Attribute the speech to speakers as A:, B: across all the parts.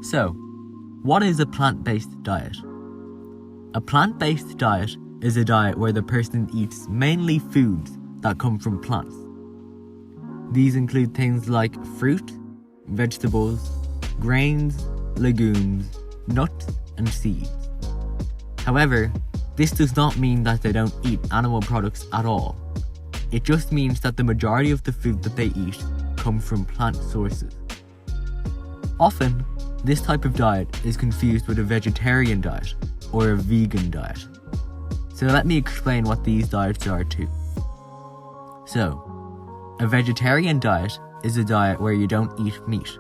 A: So, what is a plant-based diet? A plant-based diet is a diet where the person eats mainly foods that come from plants. These include things like fruit, vegetables, grains, legumes, nuts, and seeds. However, this does not mean that they don't eat animal products at all. It just means that the majority of the food that they eat come from plant sources. Often, this type of diet is confused with a vegetarian diet or a vegan diet. So let me explain what these diets are too. So, a vegetarian diet is a diet where you don't eat meat.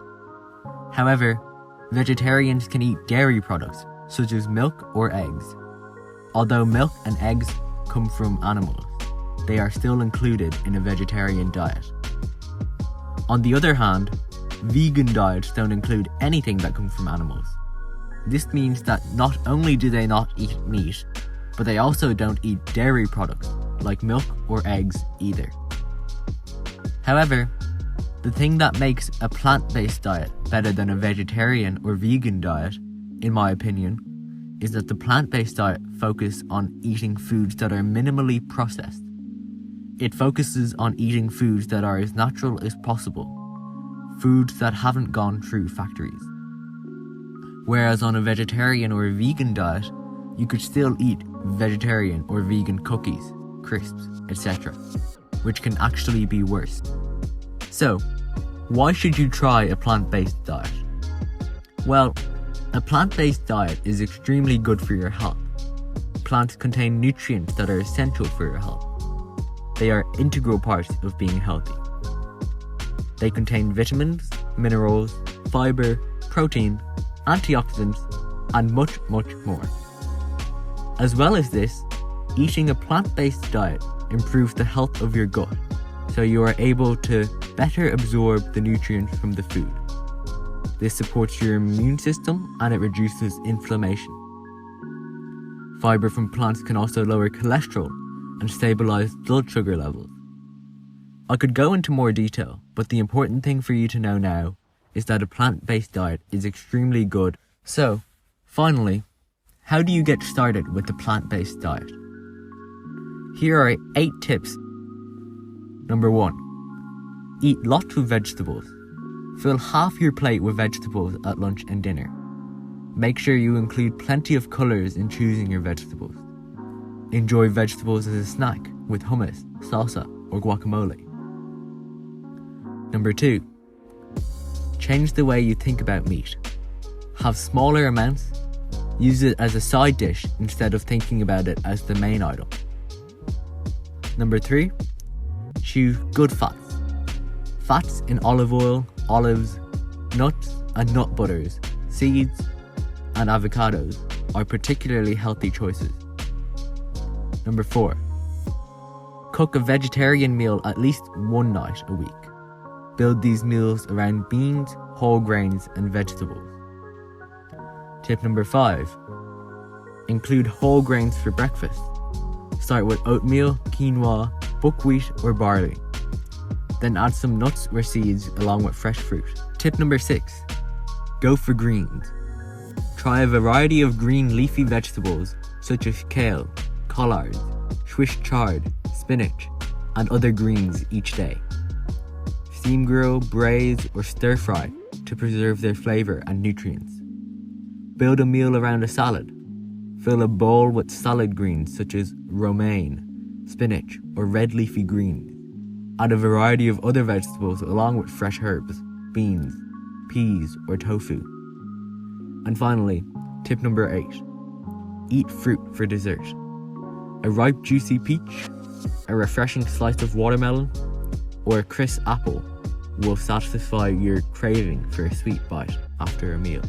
A: However, vegetarians can eat dairy products such as milk or eggs. Although milk and eggs come from animals, they are still included in a vegetarian diet. On the other hand, vegan diets don't include anything that comes from animals. This means that not only do they not eat meat, but they also don't eat dairy products like milk or eggs either. However, the thing that makes a plant-based diet better than a vegetarian or vegan diet, in my opinion, is that the plant-based diet focuses on eating foods that are minimally processed. It focuses on eating foods that are as natural as possible, foods that haven't gone through factories. Whereas on a vegetarian or a vegan diet, you could still eat vegetarian or vegan cookies, crisps, etc., which can actually be worse. So, why should you try a plant-based diet? Well, a plant-based diet is extremely good for your health. Plants contain nutrients that are essential for your health. They are integral parts of being healthy. They contain vitamins, minerals, fiber, protein, antioxidants, and much, much more. As well as this, eating a plant-based diet improves the health of your gut, so you are able to better absorb the nutrients from the food. This supports your immune system and it reduces inflammation. Fiber from plants can also lower cholesterol and stabilize blood sugar levels. I could go into more detail, but the important thing for you to know now is that a plant-based diet is extremely good. So, finally, how do you get started with the plant-based diet? Here are 8 tips. Number 1. Eat lots of vegetables. Fill half your plate with vegetables at lunch and dinner. Make sure you include plenty of colours in choosing your vegetables. Enjoy vegetables as a snack with hummus, salsa, or guacamole. Number 2. Change the way you think about meat. Have smaller amounts. Use it as a side dish instead of thinking about it as the main item. Number 3. Choose good fats. Fats in olive oil, olives, nuts and nut butters, seeds and avocados are particularly healthy choices. Number 4. Cook a vegetarian meal at least one night a week. Build these meals around beans, whole grains and vegetables. Tip number 5. Include whole grains for breakfast. Start with oatmeal, quinoa, buckwheat or barley. Then add some nuts or seeds along with fresh fruit. Tip number 6. Go for greens. Try a variety of green leafy vegetables such as kale, collards, Swiss chard, spinach, and other greens each day. Steam grill, braise, or stir fry to preserve their flavour and nutrients. Build a meal around a salad. Fill a bowl with salad greens such as romaine, spinach, or red leafy greens. Add a variety of other vegetables along with fresh herbs, beans, peas, or tofu. And finally, tip number 8. Eat fruit for dessert. A ripe juicy peach, a refreshing slice of watermelon, or a crisp apple will satisfy your craving for a sweet bite after a meal.